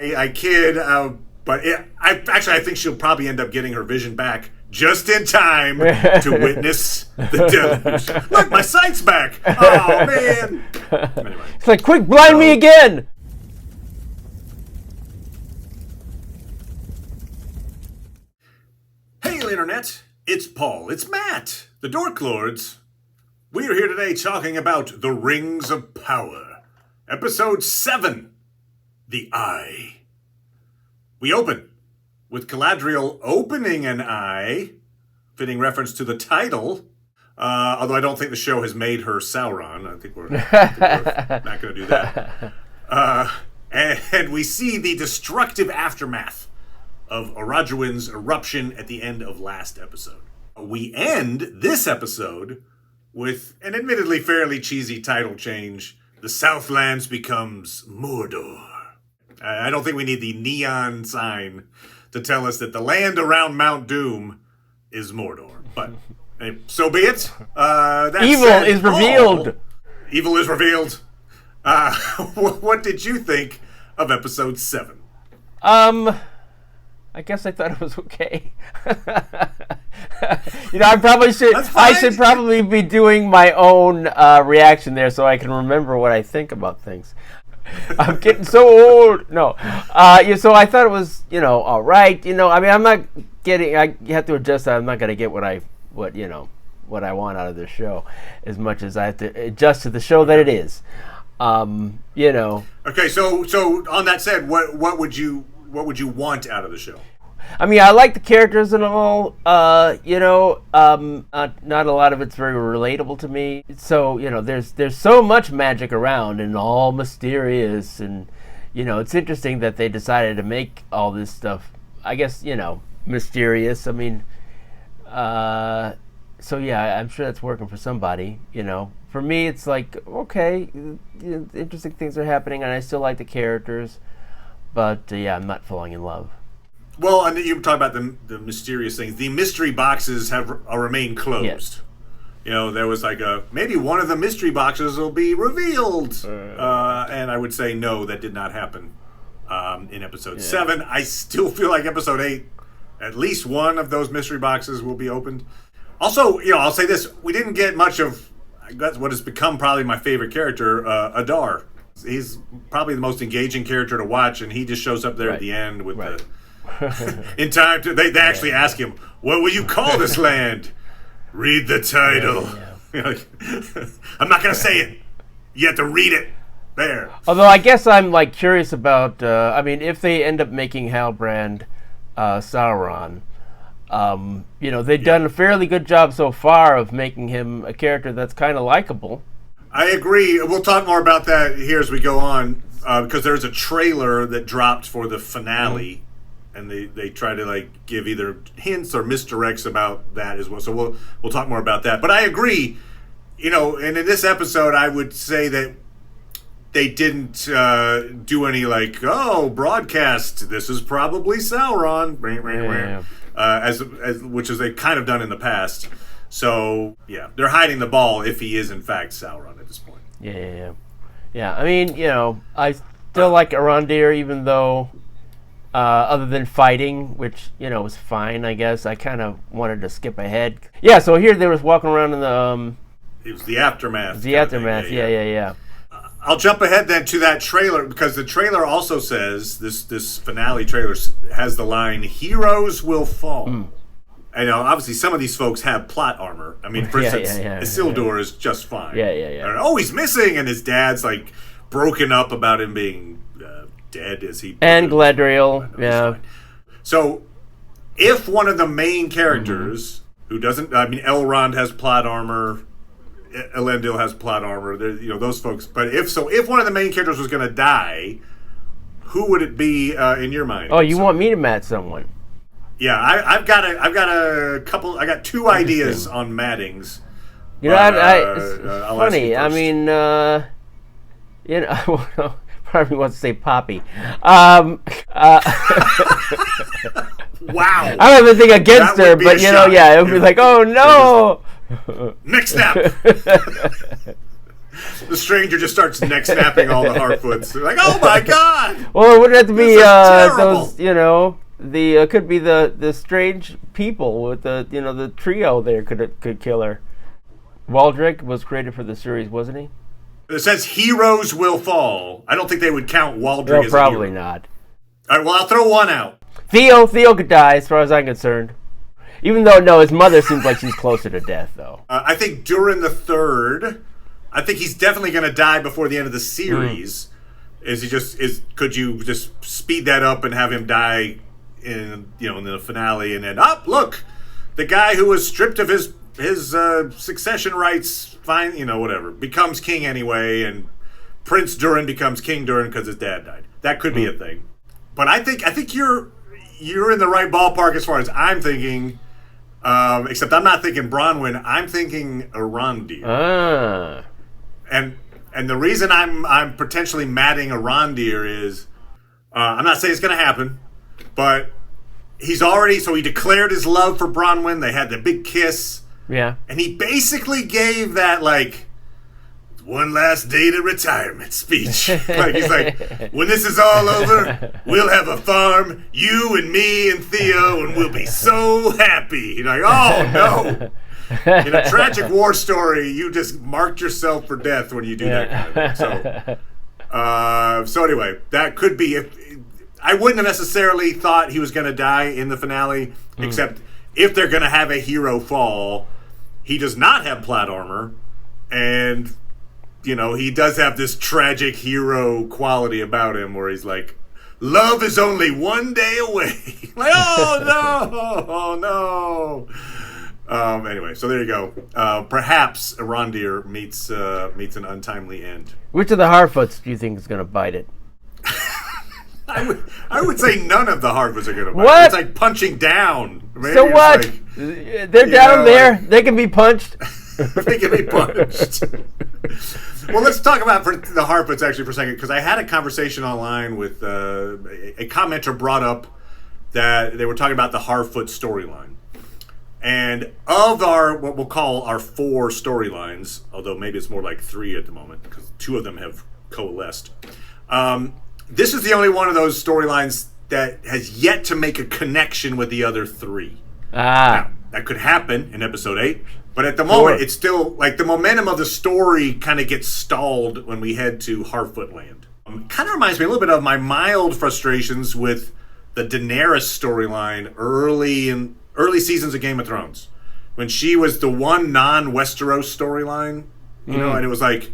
I kid, but I think she'll probably end up getting her vision back just in time to witness the deluge. Look, my sight's back. Oh, man. Anyway. It's like, quick, blind me again. Hey, Internet. It's Paul. It's Matt. The Dork Lords. We are here today talking about The Rings of Power. Episode 7. The Eye. We open with Galadriel opening an eye, fitting reference to the title. Although I don't think the show has made her Sauron. I think we're not going to do that. And we see the destructive aftermath of Orodruin's eruption at the end of last episode. We end this episode with an admittedly fairly cheesy title change. The Southlands becomes Mordor. I don't think we need the neon sign to tell us that the land around Mount Doom is Mordor. But anyway, so be it. Evil is revealed. Evil is revealed. What did you think of episode 7? I guess I thought it was okay. I should probably be doing my own reaction there so I can remember what I think about things. I'm getting so old. No. So I thought it was, all right. I'm not getting, you have to adjust that. I'm not going to get what I want out of this show as much as I have to adjust to the show that it is. Okay, so on that said, what would you want out of the show? I mean, I like the characters and all, not a lot of it's very relatable to me. So, there's so much magic around and all mysterious and, it's interesting that they decided to make all this stuff, I guess, mysterious. I mean, so yeah, I'm sure that's working for somebody, For me, it's like, okay, interesting things are happening and I still like the characters, but yeah, I'm not falling in love. Well, and you talk about the mysterious things. The mystery boxes have remained closed. Yes. There was like maybe one of the mystery boxes will be revealed. And I would say no, that did not happen in episode 7. I still feel like episode 8, at least one of those mystery boxes will be opened. Also, I'll say this. We didn't get much of what has become probably my favorite character, Adar. He's probably the most engaging character to watch, and he just shows up there at the end with the... in time to they actually ask him, what will you call this land? Read the title. I'm not gonna say it, you have to read it there. Although I guess I'm curious about if they end up making Halbrand Sauron, they've done a fairly good job so far of making him a character that's kind of likable. I agree. We'll talk more about that here as we go on, because there's a trailer that dropped for the finale. And they try to give either hints or misdirects about that as well. So we'll talk more about that. But I agree, and in this episode I would say that they didn't do any broadcast. This is probably Sauron, as which is they kind of done in the past. So yeah, they're hiding the ball if he is in fact Sauron at this point. Yeah. I mean, I still like Arondir, even though. Other than fighting, which, was fine, I guess. I kind of wanted to skip ahead. Yeah, so here they was walking around in the... it was the aftermath. The aftermath, yeah. I'll jump ahead then to that trailer, because the trailer also says, this finale trailer has the line, heroes will fall. And obviously some of these folks have plot armor. I mean, for instance, Isildur is just fine. Yeah. Oh, he's missing, and his dad's, broken up about him being... dead as he and Galadriel, yeah. So, if one of the main characters who doesn't, Elrond has plot armor, Elendil has plot armor, those folks. But if one of the main characters was going to die, who would it be in your mind? Oh, you want me to match someone? Yeah, I've got a couple. I got 2 ideas on mattings. It's funny. I mean, part of me wants to say Poppy. Wow. I don't have anything against her, but it would be like, oh no. Next step. The stranger just starts neck snapping all the Harfoots. They're like, oh my god! Well, it wouldn't have to be terrible. those, the could be the strange people with the trio there could kill her. Waldrick was created for the series, wasn't he? It says heroes will fall. I don't think they would count Waldrick as probably a hero. not. All right, well, I'll throw one out. Theo could die, as far as I'm concerned. Even though, no, his mother seems like she's closer to death, though. I think Durin the Third, I think he's definitely going to die before the end of the series. Could you just speed that up and have him die in the finale, and then look, the guy who was stripped of his succession rights, whatever, becomes king anyway, and Prince Durin becomes King Durin because his dad died. That could be a thing. But I think you're in the right ballpark as far as I'm thinking. Except I'm not thinking Bronwyn. I'm thinking Arondir. And the reason I'm potentially matting Arondir is I'm not saying it's going to happen, but he declared his love for Bronwyn. They had the big kiss. Yeah. And he basically gave that one last day to retirement speech. He's like, when this is all over, we'll have a farm, you and me and Theo, and we'll be so happy. You're like, oh no. In a tragic war story, you just marked yourself for death when you do that kind of thing. So anyway, that could be. I wouldn't have necessarily thought he was going to die in the finale, except if they're going to have a hero fall, he does not have plot armor, and he does have this tragic hero quality about him where he's like, love is only one day away. Like, oh no. Anyway, so there you go. Perhaps Arondir meets an untimely end. Which of the Harfoots do you think is going to bite it? I would say none of the Harfoots are going to bite what? it. It's like punching down. Maybe so what? They're down there. They can be punched. They can be punched. Well, let's talk about the Harfoots actually for a second, because I had a conversation online with a commenter brought up that they were talking about the Harfoot storyline. And of what we'll call our 4 storylines, although maybe it's more like 3 at the moment, because 2 of them have coalesced. This is the only one of those storylines that has yet to make a connection with the other 3. Now, that could happen in episode 8. But at the moment, It's still, the momentum of the story kind of gets stalled when we head to Harfoot Land. Kind of reminds me a little bit of my mild frustrations with the Daenerys storyline early seasons of Game of Thrones. When she was the one non-Westeros storyline, and it was like,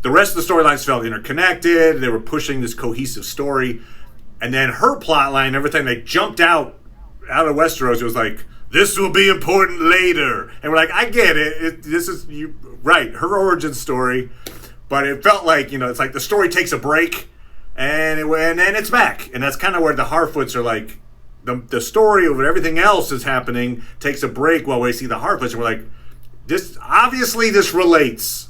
the rest of the storylines felt interconnected, they were pushing this cohesive story, and then her plotline, everything, they jumped out of Westeros, it was like, this will be important later. And we're like, I get it. This is right, her origin story. But it felt like, it's like the story takes a break and then it's back. And that's kind of where the Harfoots are like, the story of everything else is happening takes a break while we see the Harfoots. And we're like, this relates.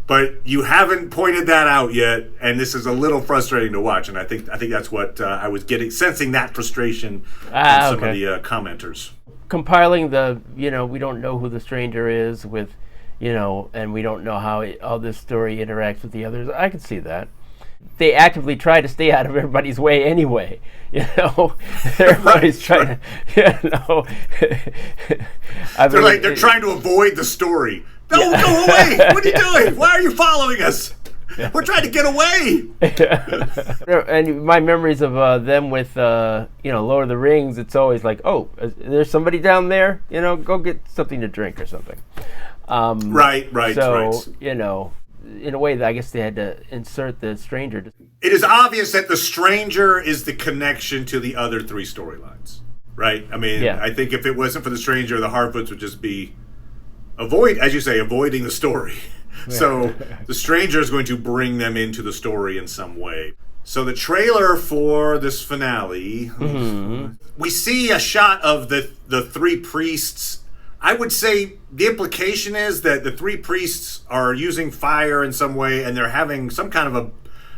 But you haven't pointed that out yet, and this is a little frustrating to watch. And I think that's what I was sensing that frustration from some of the commenters. Compiling we don't know who the stranger is with, and we don't know how this story interacts with the others. I can see that. They actively try to stay out of everybody's way anyway. Everybody's trying to, they're trying to avoid the story. No, go away! What are you doing? Why are you following us? We're trying to get away. And my memories of them with Lord of the Rings, it's always like, oh, there's somebody down there. Go get something to drink or something. Right. So in a way, I guess they had to insert the stranger. It is obvious that the stranger is the connection to the other 3 storylines, right? I mean, I think if it wasn't for the stranger, the Harfoots would just be avoiding the story. So the stranger is going to bring them into the story in some way. So the trailer for this finale, we see a shot of the 3 priests. I would say the implication is that the 3 priests are using fire in some way, and they're having some kind of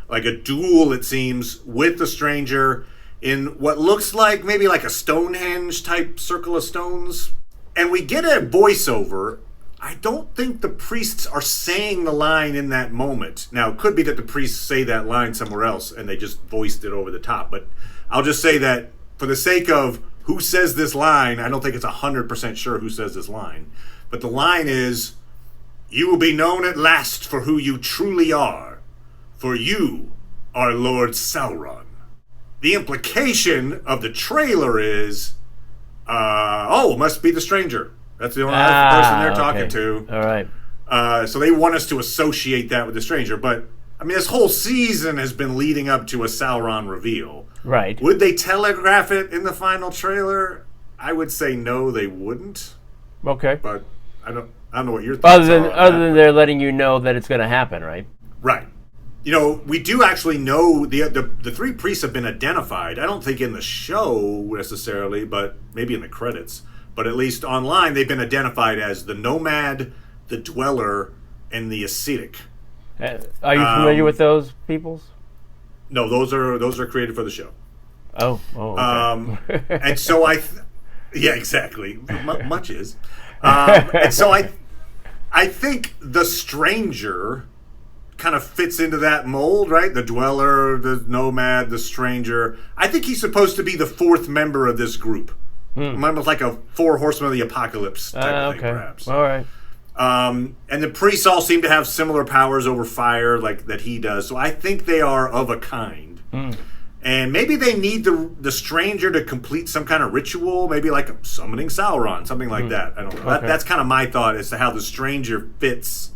a duel, it seems, with the stranger in what looks like maybe like a Stonehenge type circle of stones. And we get a voiceover I don't think the priests are saying the line in that moment. Now, it could be that the priests say that line somewhere else and they just voiced it over the top. But I'll just say that for the sake of who says this line, I don't think it's 100% sure who says this line. But the line is, "You will be known at last for who you truly are, for you are Lord Sauron." The implication of the trailer is, it must be the stranger. That's the only person they're talking to. All right. So they want us to associate that with the stranger. But, I mean, this whole season has been leading up to a Sauron reveal. Right. Would they telegraph it in the final trailer? I would say no, they wouldn't. Okay. But I don't know what your thoughts are. Other than they're letting you know that it's going to happen, right? Right. You know, we do actually know the three priests have been identified. I don't think in the show necessarily, but maybe in the credits. But at least online, they've been identified as the Nomad, the Dweller, and the Ascetic. Are you familiar with those peoples? No, those are created for the show. Oh, okay. And so yeah, exactly. Much is. And so I think the stranger kind of fits into that mold, right? The Dweller, the Nomad, the Stranger. I think he's supposed to be the fourth member of this group. Almost like a Four Horsemen of the Apocalypse type of thing, perhaps. All right. And the priests all seem to have similar powers over fire, like that he does. So I think they are of a kind. And maybe they need the stranger to complete some kind of ritual, maybe like summoning Sauron, something like that. I don't know. Okay. That's kind of my thought as to how the stranger fits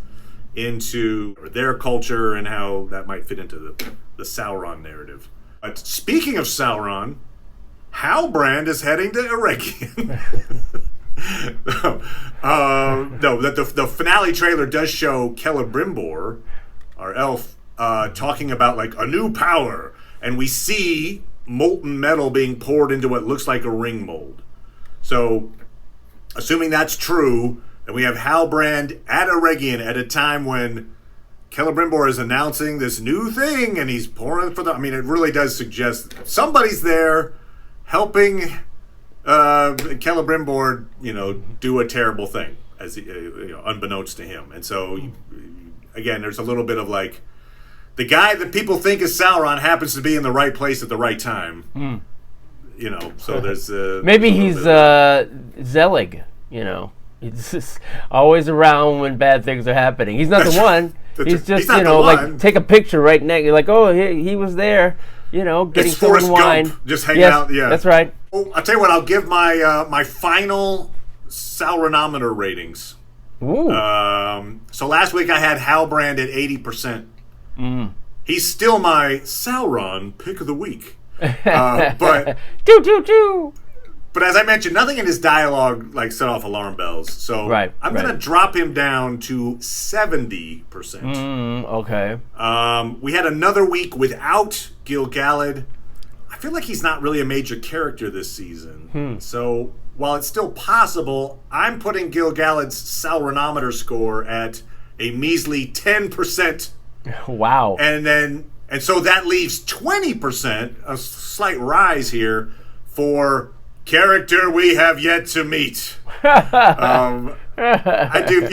into their culture and how that might fit into the Sauron narrative. But speaking of Sauron, Halbrand is heading to Eregion. The finale trailer does show Kelleborn, our elf, talking about like a new power, and we see molten metal being poured into what looks like a ring mold. So, assuming that's true, and we have Halbrand at Eregion at a time when Kelleborn is announcing this new thing, and he's pouring for the. I mean, it really does suggest somebody's there helping Kelleborn, do a terrible thing, as unbeknownst to him. And so, again, there's a little bit of like the guy that people think is Sauron happens to be in the right place at the right time. So there's maybe he's Zelig. He's just always around when bad things are happening. He's not the one. He's just like take a picture right next. You're like, oh, he was there. Getting it's some Forrest wine. Gump, just hanging out. Yeah, that's right. Oh, I'll tell you what. I'll give my my final Sauronometer ratings. Ooh. So last week I had Halbrand at 80%. He's still my Sauron pick of the week. But But as I mentioned, nothing in his dialogue like set off alarm bells. So I'm going to drop him down to 70%. Okay. We had another week without Gil-galad. I feel like he's not really a major character this season. So while it's still possible, I'm putting Gil-galad's Sauronometer score at a measly 10%. Wow. And so that leaves 20%, a slight rise here, for character we have yet to meet. I do,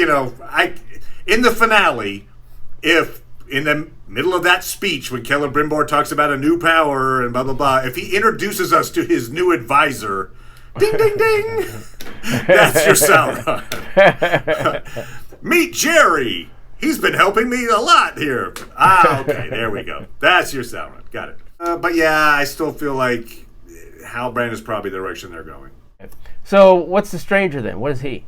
in the finale, if in the middle of that speech when Kelleborn talks about a new power and blah, blah, blah, if he introduces us to his new advisor, ding, ding, ding, that's your Sauron. Meet Jerry. He's been helping me a lot here. Okay, there we go. That's your Sauron. Got it. But yeah, I still feel like Halbrand is probably the direction they're going. So what's the stranger then? What is he?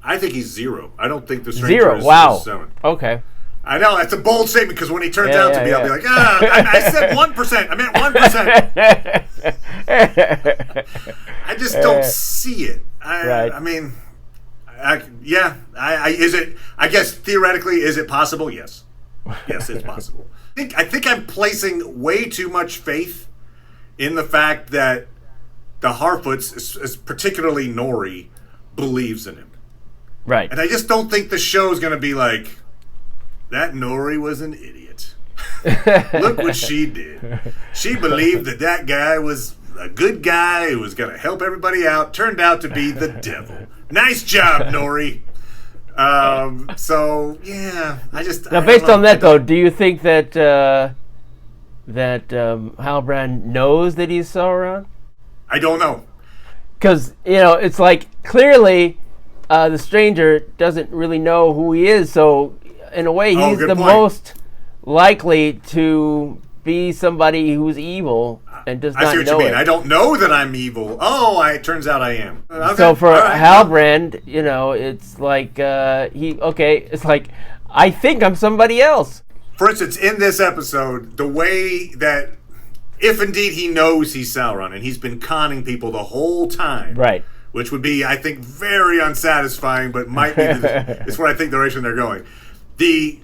I think he's 0. I don't think the stranger 0. is Wow. 7. Okay. I know, that's a bold statement because when he turns out to be, I'll be like, I said 1%. I meant 1%. I just don't see it. I mean, is it? I guess theoretically, is it possible? Yes. Yes, it's possible. I think I'm placing way too much faith in the fact that the Harfoots, particularly Nori, believes in him. Right. And I just don't think the show is going to be like, that Nori was an idiot. Look what she did. She believed that guy was a good guy who was going to help everybody out. Turned out to be the devil. Nice job, Nori. So yeah, Now, based on that, though, do you think that Halbrand knows that he's Sauron? I don't know. Because, it's like, clearly, the stranger doesn't really know who he is, so, in a way, he's the most likely to be somebody who's evil and does not know it. I see what you mean. I don't know that I'm evil. Oh, it turns out I am. Okay. So for Halbrand, it's like, it's like, I think I'm somebody else. For instance, in this episode, the way that, if indeed he knows he's Sauron, and he's been conning people the whole time, right? Which would be, I think, very unsatisfying, but might be. It's what I think the direction they're going. The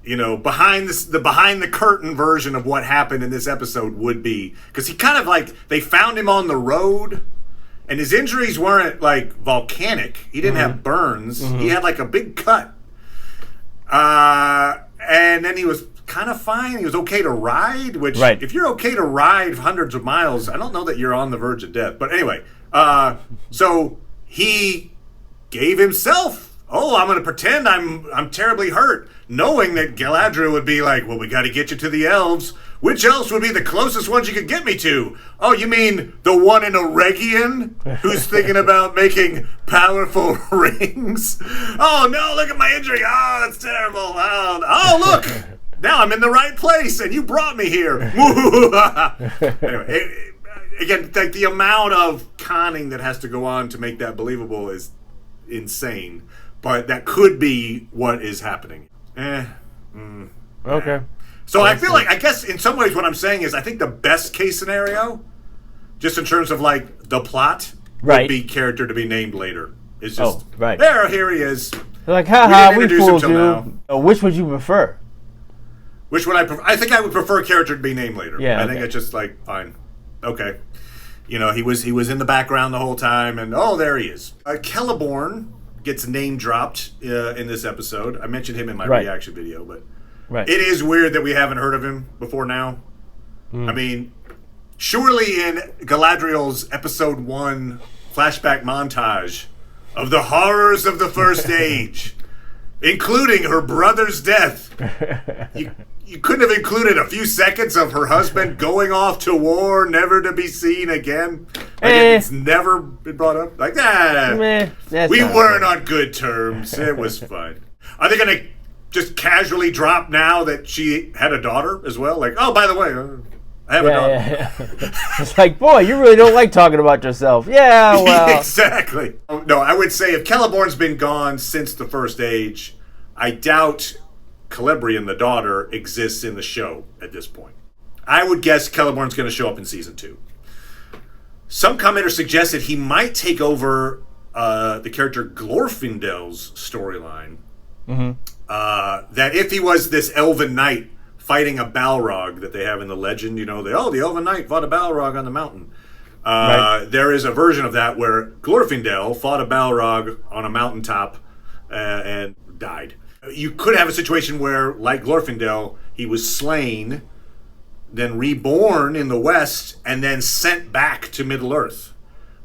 behind the curtain version of what happened in this episode would be, because he kind of like, they found him on the road, and his injuries weren't like volcanic. He didn't have burns. He had like a big cut, and then he was kind of fine. He was okay to ride, which if you're okay to ride hundreds of miles, I don't know that you're on the verge of death. But anyway, so he gave himself, I'm going to pretend I'm terribly hurt, knowing that Galadriel would be like, well, we got to get you to the elves. Which elves would be the closest ones you could get me to? Oh, you mean the one in Oregion who's thinking about making powerful rings? Oh, no, look at my injury. Oh, that's terrible. Oh, look. Now I'm in the right place, and you brought me here. Anyway, again, like the amount of conning that has to go on to make that believable is insane. But that could be what is happening. Okay. So I feel like, I guess in some ways what I'm saying is, I think the best case scenario, just in terms of like the plot, would be character to be named later. It's just, here he is. They're like, haha, we fooled you. Which would you prefer? Which would I prefer? I think I would prefer character to be named later. Yeah, I think it's just like, fine. Okay. He was in the background the whole time, and there he is. Kelleborn gets name dropped in this episode. I mentioned him in my reaction video, but it is weird that we haven't heard of him before now. I mean, surely in Galadriel's episode 1 flashback montage of the horrors of the First Age, including her brother's death, you couldn't have included a few seconds of her husband going off to war, never to be seen again. It's never been brought up. Like, we weren't on good terms. It was fine. Are they going to just casually drop now that she had a daughter as well? Like, oh, by the way, I have a daughter. Yeah. It's like, boy, you really don't like talking about yourself. Yeah, well. Exactly. No, I would say if Kelleborn's been gone since the First Age, I doubt Kelleborn, the daughter, exists in the show at this point. I would guess Kelleborn's going to show up in season 2. Some commenters suggested he might take over the character Glorfindel's storyline. That if he was this elven knight fighting a Balrog that they have in the legend, the elven knight fought a Balrog on the mountain. There is a version of that where Glorfindel fought a Balrog on a mountaintop and died. You could have a situation where, like Glorfindel, he was slain, then reborn in the West, and then sent back to Middle-earth.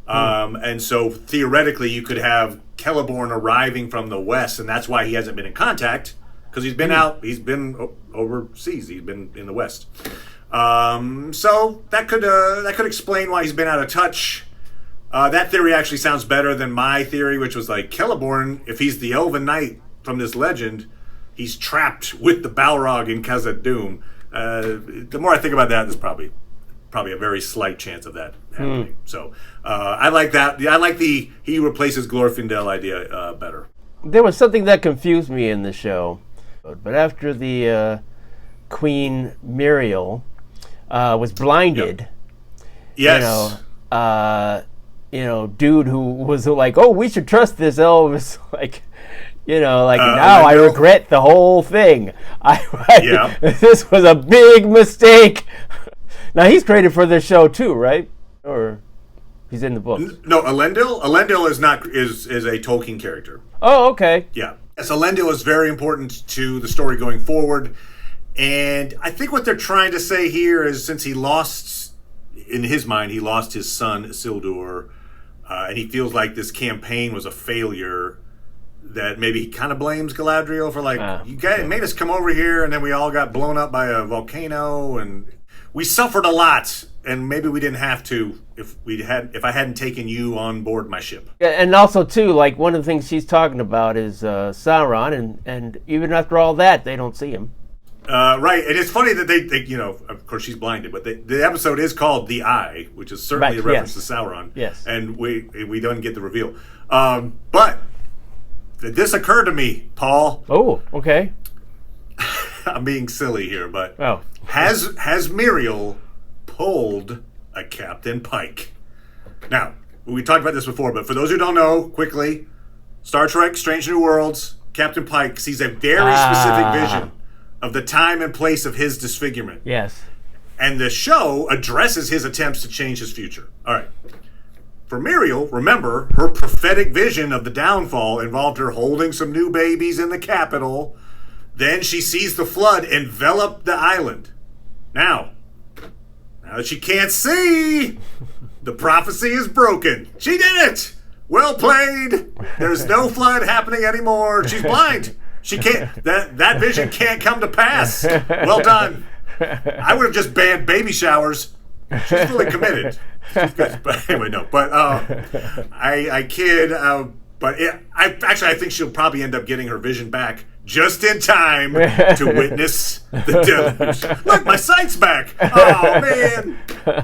And so, theoretically, you could have Kelleborn arriving from the West, and that's why he hasn't been in contact, because he's been he's been overseas, he's been in the West. So, that could explain why he's been out of touch. That theory actually sounds better than my theory, which was like, Kelleborn, if he's the elven knight from this legend, he's trapped with the Balrog in Khazad-dûm. The more I think about that, there's probably a very slight chance of that happening. So I like that. I like the he replaces Glorfindel idea better. There was something that confused me in the show, but after the Queen Muriel was blinded, yes, dude who was like, oh, we should trust this Elvis, like. Now I regret the whole thing. This was a big mistake. Now he's created for this show too, right? Or he's in the books? No, Elendil. Elendil is a Tolkien character. Oh, okay. Yeah. Yes, Elendil is very important to the story going forward, and I think what they're trying to say here is, since he lost, in his mind, he lost his son Isildur, and he feels like this campaign was a failure, that maybe he kind of blames Galadriel for you guys made us come over here, and then we all got blown up by a volcano, and we suffered a lot, and maybe we didn't have to if I hadn't taken you on board my ship. Yeah, and also too, one of the things she's talking about is Sauron, and even after all that, they don't see him. Right, and it's funny that they of course she's blinded, but the episode is called The Eye, which is certainly a reference to Sauron. Yes, and we don't get the reveal. But this occurred to me, Paul. Oh, okay. I'm being silly here, but oh. has Muriel pulled a Captain Pike? Now, we talked about this before, but for those who don't know, quickly, Star Trek: Strange New Worlds, Captain Pike sees a very specific vision of the time and place of his disfigurement. Yes. And the show addresses his attempts to change his future. All right. For Muriel, remember, her prophetic vision of the downfall involved her holding some new babies in the capital. Then she sees the flood envelop the island. Now that she can't see, the prophecy is broken. She did it! Well played! There's no flood happening anymore. She's blind. She can't. That vision can't come to pass. Well done. I would have just banned baby showers. She's fully committed. She's good. But anyway, no. But I kid. But I think she'll probably end up getting her vision back just in time to witness the deluge. Look, my sight's back. Oh man.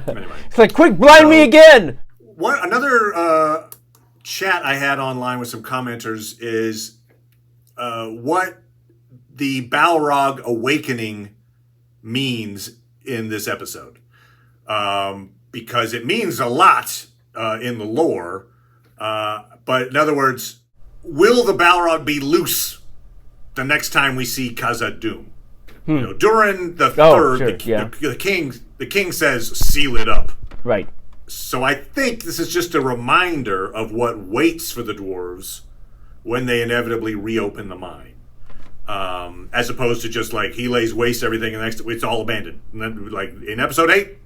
Anyway, it's quick, blind me again. Another chat I had online with some commenters is what the Balrog awakening means in this episode. Because it means a lot in the lore. But in other words, will the Balrog be loose the next time we see Khazad-dûm? Durin the Third, the king says, seal it up. Right. So I think this is just a reminder of what waits for the dwarves when they inevitably reopen the mine. As opposed to just he lays waste to everything and it's all abandoned. And then in episode 8,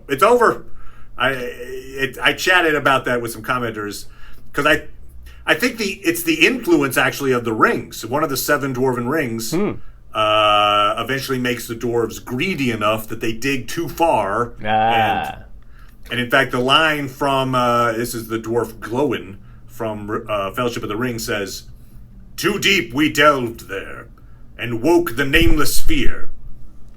it's over. I chatted about that with some commenters because I think it's the influence actually of the rings. One of the 7 dwarven rings eventually makes the dwarves greedy enough that they dig too far. And in fact, the line from this is the dwarf Glowin from Fellowship of the Ring says, "Too deep we delved there, and woke the nameless sphere.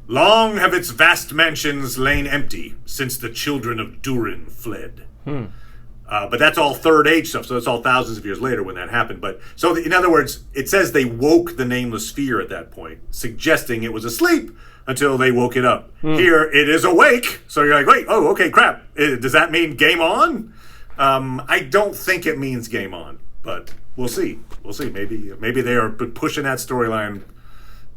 Long have its vast mansions lain empty since the children of Durin fled." But that's all Third Age stuff, so it's all thousands of years later when that happened. But so, in other words, it says they woke the nameless sphere at that point, suggesting it was asleep until they woke it up. Here, it is awake, so you're like, wait, oh, okay, crap. Does that mean game on? I don't think it means game on, but we'll see. We'll see. Maybe they are pushing that storyline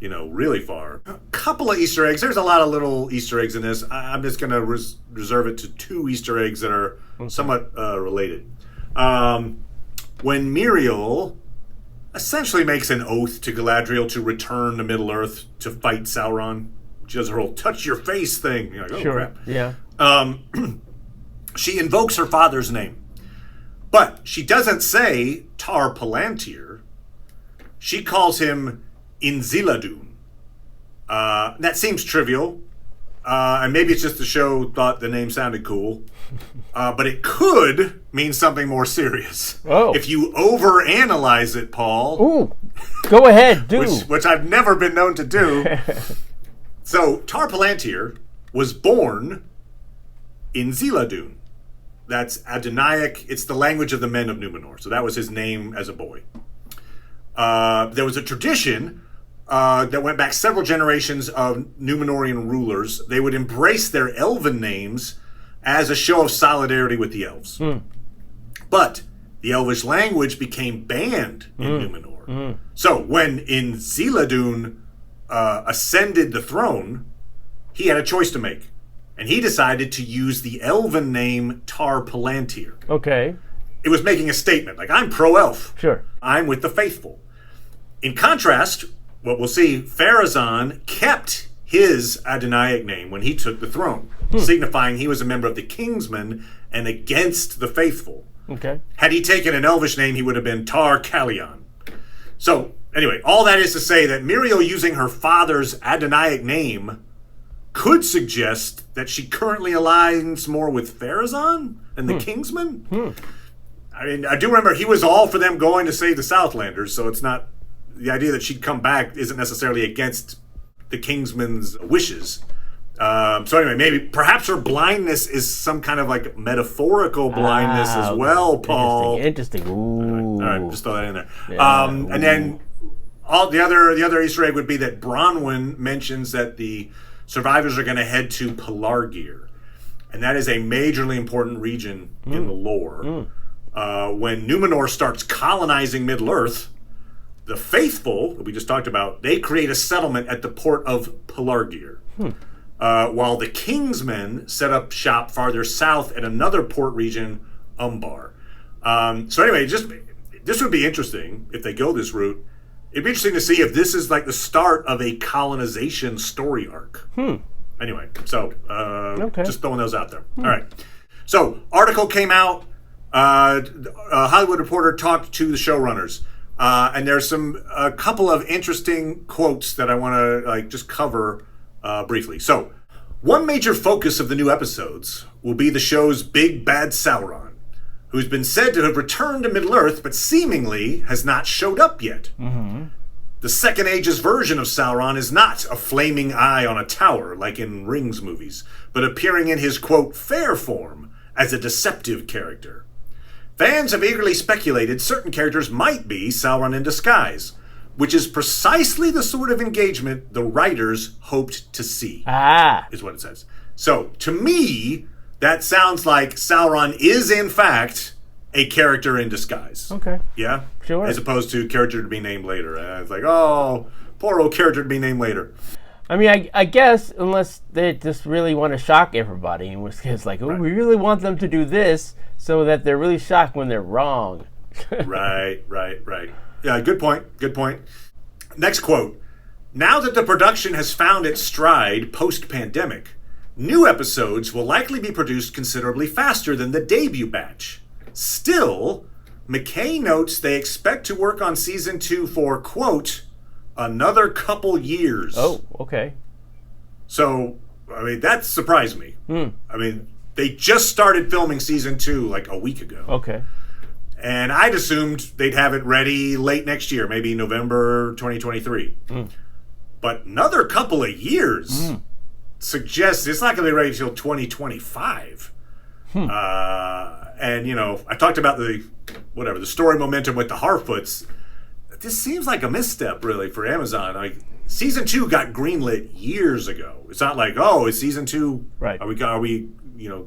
really far. A couple of Easter eggs. There's a lot of little Easter eggs in this. I'm just going to reserve it to 2 Easter eggs that are somewhat related. When Muriel essentially makes an oath to Galadriel to return to Middle-earth to fight Sauron, she does her whole touch your face thing. You're like, oh, sure. Crap. Yeah. She invokes her father's name. But she doesn't say Tar Palantir. She calls him Inziladun. That seems trivial, and maybe it's just the show thought the name sounded cool, but it could mean something more serious. Oh. If you overanalyze it, Paul. Ooh, go ahead, do. Which I've never been known to do. So, Tar Palantir was born in Ziladun. That's Adonaic. It's the language of the men of Numenor. So that was his name as a boy. There was a tradition that went back several generations of Numenorian rulers. They would embrace their elven names as a show of solidarity with the elves. But the elvish language became banned in Numenor. So when Inziladun ascended the throne, he had a choice to make. And he decided to use the elven name Tar Palantir. Okay. It was making a statement, I'm pro-elf. Sure. I'm with the faithful. In contrast, what we'll see, Pharazôn kept his Adonaic name when he took the throne, signifying he was a member of the Kingsmen and against the faithful. Okay. Had he taken an elvish name, he would have been Tar Calion. So, anyway, all that is to say that Muriel using her father's Adonaic name could suggest that she currently aligns more with Pharazôn and the Kingsmen. I mean, I do remember he was all for them going to save the Southlanders, so it's not... The idea that she'd come back isn't necessarily against the Kingsmen's wishes. So anyway, perhaps her blindness is some kind of like metaphorical blindness as well, Paul. Interesting. Ooh. All right, just throw that in there. Yeah. And then the other Easter egg would be that Bronwyn mentions that the survivors are going to head to Pelargir, and that is a majorly important region in the lore. When Numenor starts colonizing Middle-earth, the faithful that we just talked about, they create a settlement at the port of Pelargir. While the Kingsmen set up shop farther south at another port region, Umbar. So anyway, this would be interesting if they go this route. It'd be interesting to see if this is like the start of a colonization story arc. Anyway, so just throwing those out there. All right. So, article came out. A Hollywood Reporter talked to the showrunners. And there's a couple of interesting quotes that I want to just cover briefly. So, one major focus of the new episodes will be the show's big bad Sauron, who's been said to have returned to Middle-earth, but seemingly has not showed up yet. The Second Age's version of Sauron is not a flaming eye on a tower like in Rings movies, but appearing in his, quote, fair form as a deceptive character. Fans have eagerly speculated certain characters might be Sauron in disguise, which is precisely the sort of engagement the writers hoped to see, is what it says. So, to me, that sounds like Sauron is, in fact, a character in disguise. Okay. Yeah? Sure. As opposed to character to be named later. It's like, oh, poor old character to be named later. I mean, I guess, unless they just really want to shock everybody, and it's like, we really want them to do this so that they're really shocked when they're wrong. Right. Yeah, good point. Next quote. Now that the production has found its stride post-pandemic, new episodes will likely be produced considerably faster than the debut batch. Still, McKay notes they expect to work on season 2 for, quote, another couple years. Oh, okay. So, I mean, that surprised me. I mean, they just started filming season 2 like a week ago. Okay. And I'd assumed they'd have it ready late next year, maybe November 2023. But another couple of years suggests it's not going to be ready until 2025. And, I talked about the story momentum with the Harfoots. This seems like a misstep, really, for Amazon. Like, season 2 got greenlit years ago. It's not like, it's season 2. Right. Are we,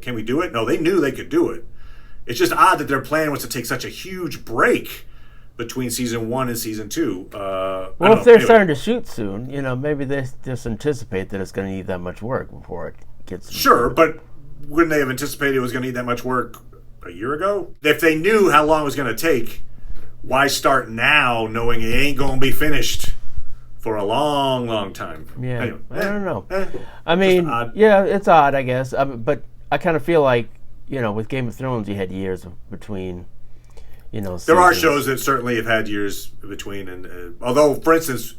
can we do it? No, they knew they could do it. It's just odd that their plan was to take such a huge break between season 1 and season 2. Well, if they're starting to shoot soon, maybe they just anticipate that it's going to need that much work before it gets... Sure, but wouldn't they have anticipated it was going to need that much work a year ago? If they knew how long it was going to take, why start now knowing it ain't going to be finished for a long, long time? Yeah, anyway, I don't know. I mean, it's odd, I guess. But I kind of feel like, with Game of Thrones, you had years between, seasons. There are shows that certainly have had years between. And although, for instance,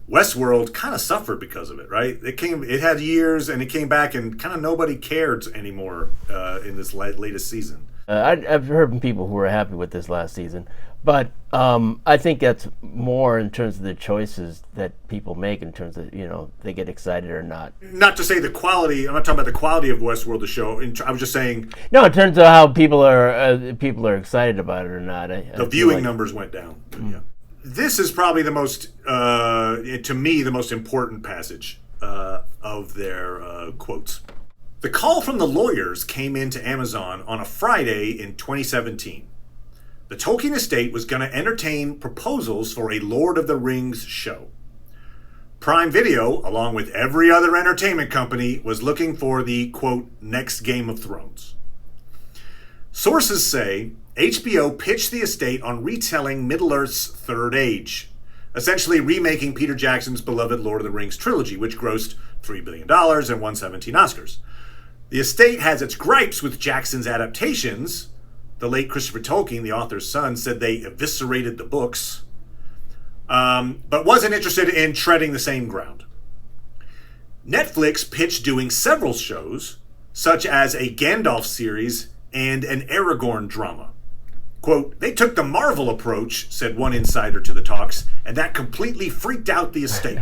Westworld kind of suffered because of it, right? It had years, and it came back, and kind of nobody cared anymore in this latest season. I've heard from people who were happy with this last season, but I think that's more in terms of the choices that people make, in terms of they get excited or not. Not to say the quality. I'm not talking about the quality of Westworld, the show. I was just saying. No, in terms of how people are excited about it or not. The viewing numbers went down. Yeah. This is probably the most, to me, the most important passage of their quotes. The call from the lawyers came into Amazon on a Friday in 2017. The Tolkien estate was going to entertain proposals for a Lord of the Rings show. Prime Video, along with every other entertainment company, was looking for the, quote, next Game of Thrones. Sources say HBO pitched the estate on retelling Middle-earth's Third Age, essentially remaking Peter Jackson's beloved Lord of the Rings trilogy, which grossed $3 billion and won 17 Oscars. The estate has its gripes with Jackson's adaptations. The late Christopher Tolkien, the author's son, said they eviscerated the books. but wasn't interested in treading the same ground. Netflix pitched doing several shows, such as a Gandalf series and an Aragorn drama. Quote, they took the Marvel approach, said one insider to the talks, and that completely freaked out the estate.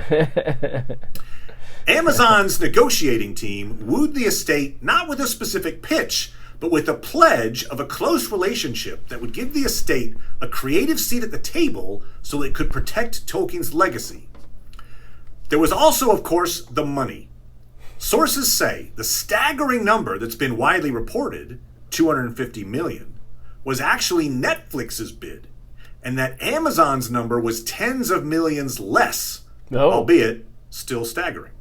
Amazon's negotiating team wooed the estate not with a specific pitch, but with a pledge of a close relationship that would give the estate a creative seat at the table so it could protect Tolkien's legacy. There was also, of course, the money. Sources say the staggering number that's been widely reported, $250 million, was actually Netflix's bid, and that Amazon's number was tens of millions less, albeit still staggering.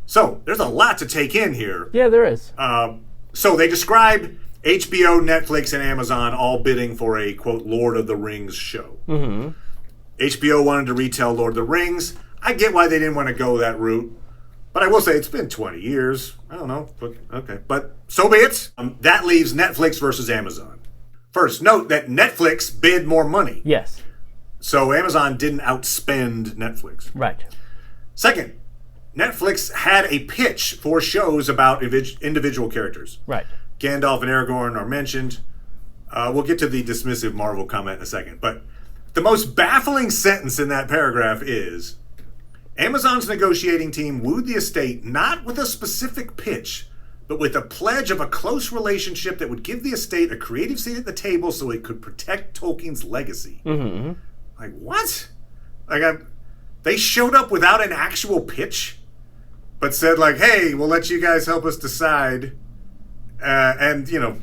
So there's a lot to take in here. Yeah, there is. So they describe HBO, Netflix, and Amazon all bidding for a, quote, Lord of the Rings show. Mm-hmm. HBO wanted to retell Lord of the Rings. I get why they didn't want to go that route. But I will say it's been 20 years. I don't know. But okay. But so be it. That leaves Netflix versus Amazon. First, note that Netflix bid more money. Yes. So Amazon didn't outspend Netflix. Right. Second, Netflix had a pitch for shows about individual characters. Right. Gandalf and Aragorn are mentioned. We'll get to the dismissive Marvel comment in a second. But the most baffling sentence in that paragraph is, Amazon's negotiating team wooed the estate not with a specific pitch, but with a pledge of a close relationship that would give the estate a creative seat at the table so it could protect Tolkien's legacy. Mm-hmm. Like, what? They showed up without an actual pitch, but said, like, hey, we'll let you guys help us decide. And, you know,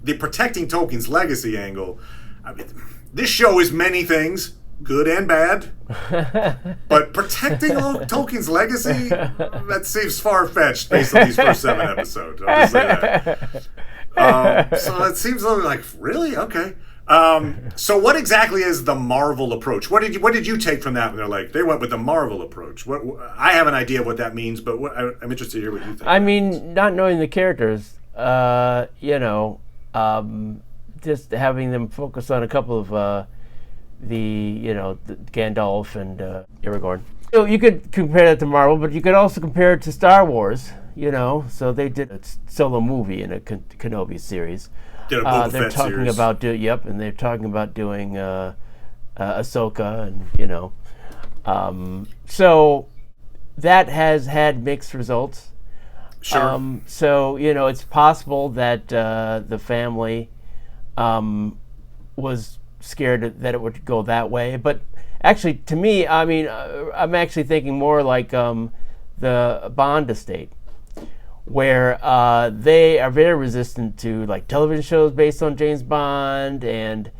the protecting Tolkien's legacy angle. I mean, this show is many things, good and bad. But protecting Tolkien's legacy, that seems far-fetched based on these first 7 episodes. I'll just say that. So it seems like, really? Okay. So what exactly is the Marvel approach? What did you take from that when they're like, they went with the Marvel approach? I have an idea of what that means, but I'm interested to hear what you think. I mean, not knowing the characters, just having them focus on a couple of the Gandalf and Aragorn. So you could compare that to Marvel, but you could also compare it to Star Wars, So they did a solo movie in a Kenobi series. Did a Boba they're Fett talking series. about and they're talking about doing Ahsoka, and so that has had mixed results. Sure. So it's possible that the family was scared that it would go that way, but actually, to me, I mean, I'm actually thinking more like the Bond estate, where they are very resistant to like television shows based on James Bond and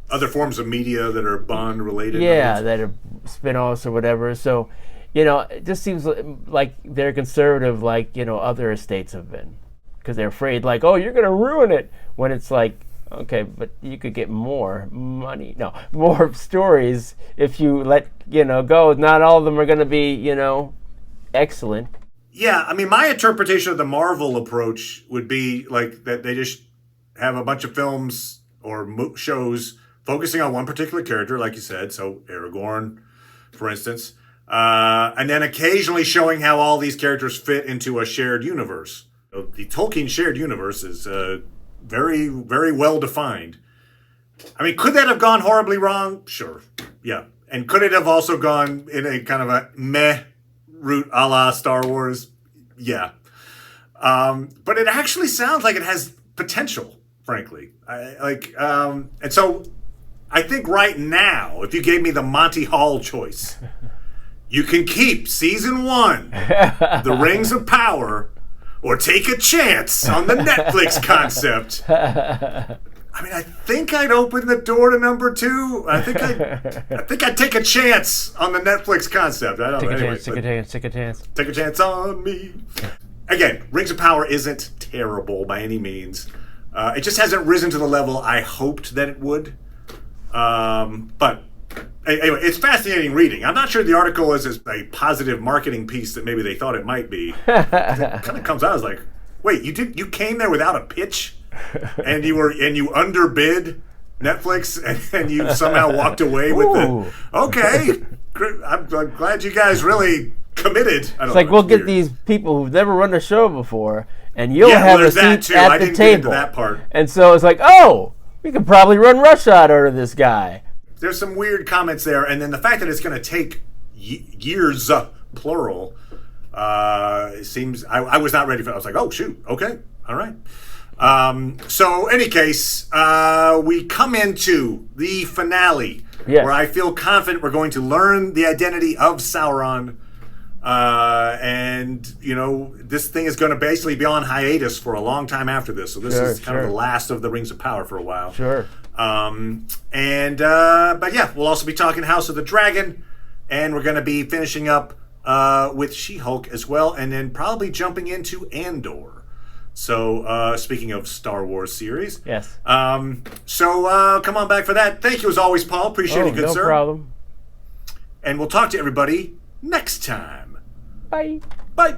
other forms of media that are Bond related. Yeah, that are spin-offs or whatever. So, it just seems like they're conservative, like other estates have been, because they're afraid, like, oh, you're going to ruin it. When it's like, okay, but you could get more money, more stories if you let go. Not all of them are going to be excellent. Yeah, I mean, my interpretation of the Marvel approach would be like that they just have a bunch of films or shows focusing on one particular character, like you said, so Aragorn, for instance, and then occasionally showing how all these characters fit into a shared universe. The Tolkien shared universe is very, very well defined. I mean, could that have gone horribly wrong? Sure, yeah. And could it have also gone in a kind of a meh route a la Star Wars? Yeah. But it actually sounds like it has potential, frankly. And so I think right now, if you gave me the Monty Hall choice, you can keep season 1, The Rings of Power, or take a chance on the Netflix concept. I mean, I think I'd open the door to number 2. I think I'd take a chance on the Netflix concept. I don't know. Take a chance. Take a chance on me. Again, Rings of Power isn't terrible by any means. It just hasn't risen to the level I hoped that it would. But anyway, it's fascinating reading. I'm not sure the article is a positive marketing piece that maybe they thought it might be. It kind of comes out as like, wait, you came there without a pitch? And you underbid Netflix, and you somehow walked away with the okay. I'm glad you guys really committed. It's like we'll get these people who've never run a show before, and you'll have a seat at the table. Get into that part. And so it's like, oh, we could probably run Rush Hour to this guy. There's some weird comments there, and then the fact that it's going to take years, plural, seems. I was not ready for. I was like, oh shoot, okay, all right. So, any case, we come into the finale, where I feel confident we're going to learn the identity of Sauron, and this thing is going to basically be on hiatus for a long time after this. So this is kind of the last of the Rings of Power for a while. Sure. But yeah, we'll also be talking House of the Dragon, and we're going to be finishing up with She-Hulk as well, and then probably jumping into Andor. So, speaking of Star Wars series. Yes. So, come on back for that. Thank you as always, Paul. Appreciate it, good sir. No problem. And we'll talk to everybody next time. Bye. Bye.